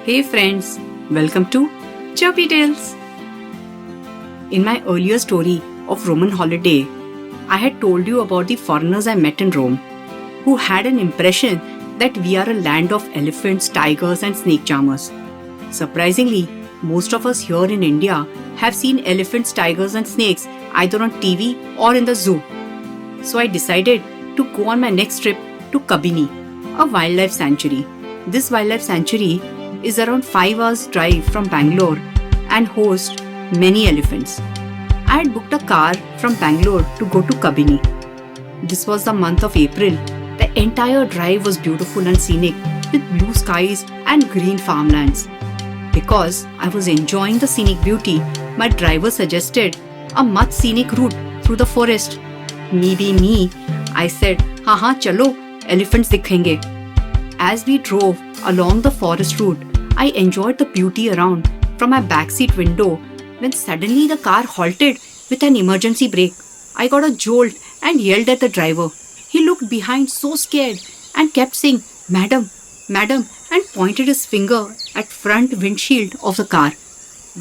Hey friends, welcome to Chirpy Tales. In my earlier story of Roman holiday, I had told you about the foreigners I met in Rome who had an impression that we are a land of elephants, tigers, and snake charmers. Surprisingly, most of us here in India have seen elephants, tigers, and snakes either on TV or in the zoo. So I decided to go on my next trip to Kabini, a wildlife sanctuary. This wildlife sanctuary is around 5 hours drive from Bangalore and hosts many elephants. I had booked a car from Bangalore to go to Kabini. This was the month of April. The entire drive was beautiful and scenic with blue skies and green farmlands. Because I was enjoying the scenic beauty, my driver suggested a much scenic route through the forest. Me being me, I said, "Haan, chalo, elephants dikhenge." As we drove along the forest route, I enjoyed the beauty around from my backseat window when suddenly the car halted with an emergency brake. I got a jolt and yelled at the driver. He looked behind so scared and kept saying, "Madam, madam," and pointed his finger at front windshield of the car.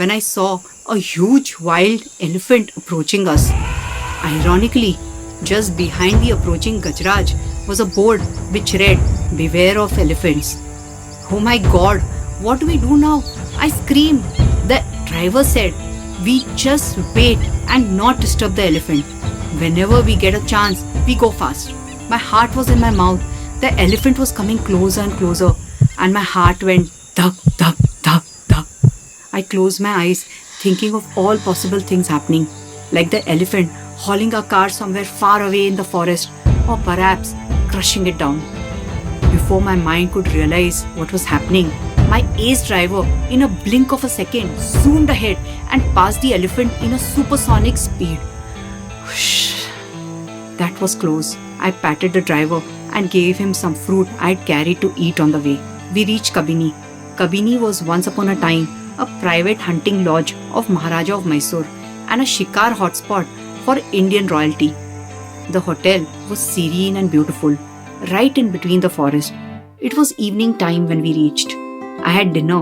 When I saw a huge wild elephant approaching us. Ironically, just behind the approaching Gajraj was a board which read, "Beware of elephants." Oh my god, what do we do now? I screamed. The driver said, "We just wait and not disturb the elephant. Whenever we get a chance, we go fast." My heart was in my mouth. The elephant was coming closer and closer, and my heart went thug, thug, thug, thug. I closed my eyes, thinking of all possible things happening, like the elephant hauling a car somewhere far away in the forest, or perhaps crushing it down. Before my mind could realize what was happening, my ace driver, in a blink of a second, zoomed ahead and passed the elephant in a supersonic speed. Whoosh. That was close. I patted the driver and gave him some fruit I'd carried to eat on the way. We reached Kabini. Kabini was once upon a time a private hunting lodge of Maharaja of Mysore and a shikar hotspot for Indian royalty. The hotel was serene and beautiful, right in between the forest. It was evening time when we reached. I had dinner,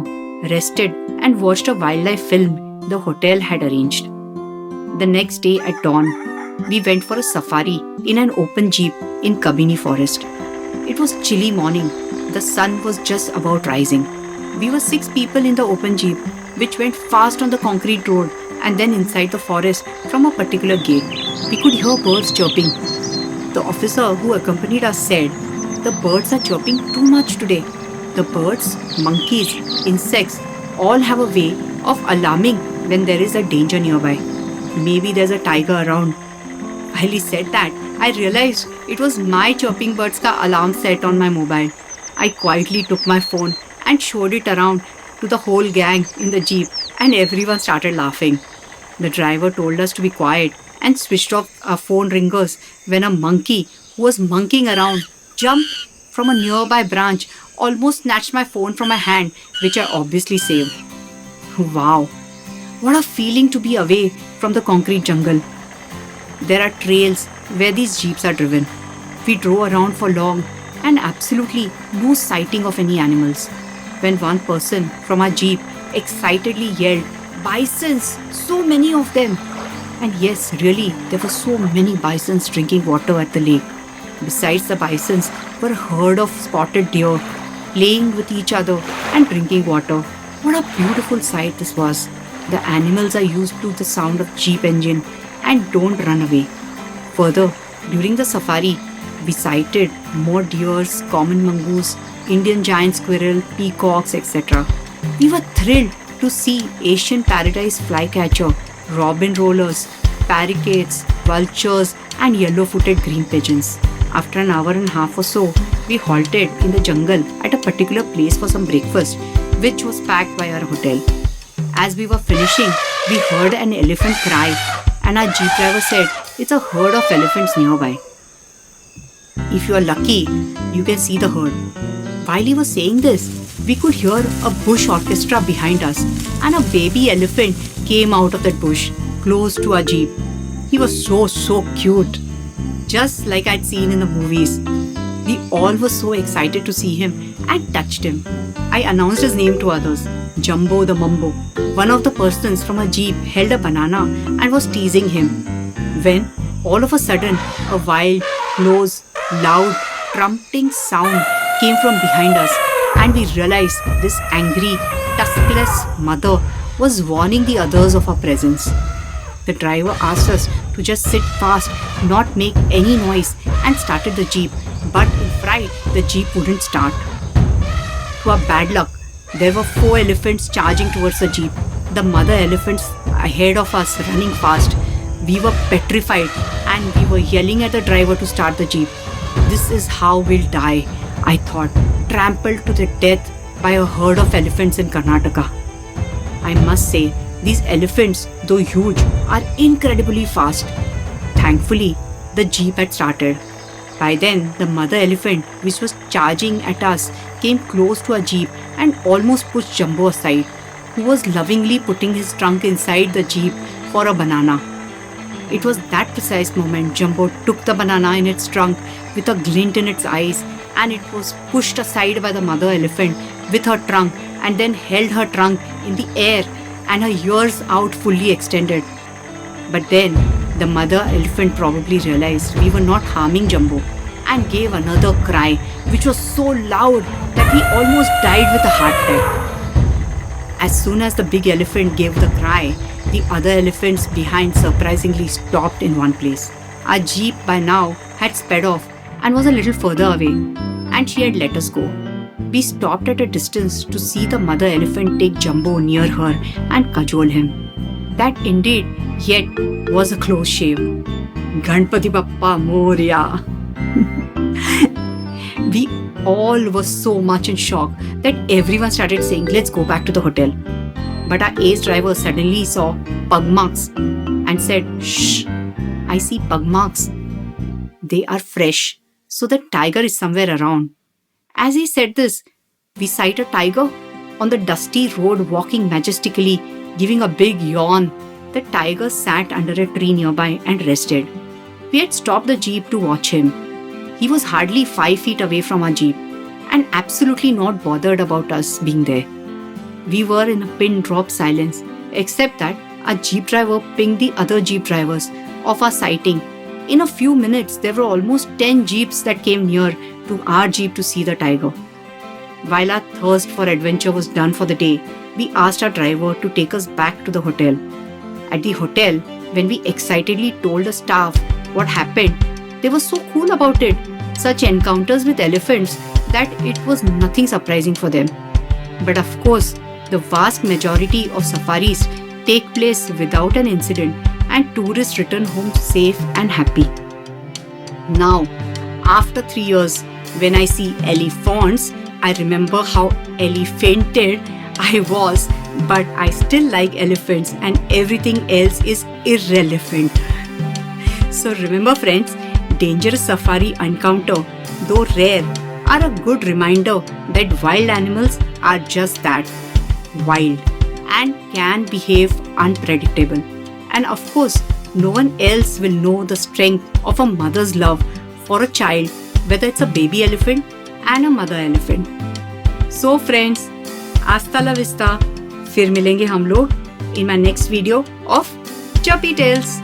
rested, and watched a wildlife film the hotel had arranged. The next day at dawn, we went for a safari in an open jeep in Kabini forest. It was chilly morning. The sun was just about rising. We were 6 people in the open jeep, which went fast on the concrete road and then inside the forest from a particular gate. We could hear birds chirping. The officer who accompanied us said, "The birds are chirping too much today." The birds, monkeys, insects all have a way of alarming when there is a danger nearby. Maybe there's a tiger around. While he said that, I realized it was my chirping birds ka alarm set on my mobile. I quietly took my phone and showed it around to the whole gang in the jeep, and everyone started laughing. The driver told us to be quiet and switched off our phone ringers when a monkey who was monkeying around jumped from a nearby branch, almost snatched my phone from my hand, which I obviously saved. Wow, what a feeling to be away from the concrete jungle. There are trails where these jeeps are driven. We drove around for long and absolutely no sighting of any animals. When one person from our jeep excitedly yelled, "Bisons! So many of them!" And yes, really, there were so many bisons drinking water at the lake. Besides the bisons were a herd of spotted deer playing with each other and drinking water. What a beautiful sight this was. The animals are used to the sound of jeep engine and don't run away. Further, during the safari, we sighted more deers, common mongoose, Indian giant squirrel, peacocks, etc. We were thrilled to see Asian paradise flycatcher, robin rollers, parakeets, vultures, and yellow-footed green pigeons. After an hour and a half or so, we halted in the jungle at a particular place for some breakfast, which was packed by our hotel. As we were finishing, we heard an elephant cry, and our jeep driver said, "It's a herd of elephants nearby. If you are lucky, you can see the herd." While he was saying this, we could hear a bush orchestra behind us, and a baby elephant came out of that bush, close to our jeep. He was so cute, just like I'd seen in the movies. We all were so excited to see him and touched him. I announced his name to others, Jumbo the Mumbo. One of the persons from a jeep held a banana and was teasing him. When, all of a sudden, a wild, close, loud, trumpeting sound came from behind us, and we realized this angry, tuskless mother was warning the others of our presence. The driver asked us to just sit fast, not make any noise, and started the jeep. But in fright, the jeep wouldn't start. To our bad luck, there were 4 elephants charging towards the jeep. The mother elephants ahead of us running fast. We were petrified and we were yelling at the driver to start the jeep. This is how we'll die, I thought, trampled to the death by a herd of elephants in Karnataka. I must say, these elephants, though huge, are incredibly fast. Thankfully, the jeep had started. By then, the mother elephant, which was charging at us, came close to our jeep and almost pushed Jumbo aside, who was lovingly putting his trunk inside the jeep for a banana. It was that precise moment Jumbo took the banana in its trunk with a glint in its eyes, and it was pushed aside by the mother elephant with her trunk and then held her trunk in the air and her ears out fully extended. But then, the mother elephant probably realized we were not harming Jumbo and gave another cry, which was so loud that we almost died with a heart attack. As soon as the big elephant gave the cry, the other elephants behind surprisingly stopped in one place. Our jeep by now had sped off and was a little further away, and she had let us go. We stopped at a distance to see the mother elephant take Jumbo near her and cajole him. That indeed yet was a close shave. Ganpati Bappa Moria. We all were so much in shock that everyone started saying, let's go back to the hotel. But our ace driver suddenly saw pug marks and said, shh, I see pug marks. They are fresh, so the tiger is somewhere around. As he said this, we sight a tiger on the dusty road walking majestically, giving a big yawn. The tiger sat under a tree nearby and rested. We had stopped the jeep to watch him. He was hardly 5 feet away from our jeep and absolutely not bothered about us being there. We were in a pin-drop silence, except that our jeep driver pinged the other jeep drivers of our sighting. In a few minutes, there were almost 10 jeeps that came near to our jeep to see the tiger. While our thirst for adventure was done for the day, we asked our driver to take us back to the hotel. At the hotel, when we excitedly told the staff what happened, they were so cool about it, such encounters with elephants, that it was nothing surprising for them. But of course, the vast majority of safaris take place without an incident and tourists return home safe and happy. Now, after 3 years, when I see elephants, I remember how elephanted I was, but I still like elephants and everything else is irrelevant. So remember friends, dangerous safari encounter, though rare, are a good reminder that wild animals are just that, wild, and can behave unpredictable. And of course, no one else will know the strength of a mother's love for a child, whether it's a baby elephant and a mother elephant. So friends, hasta la vista. फिर मिलेंगे हम लोग in my next video of Chirpy Tales.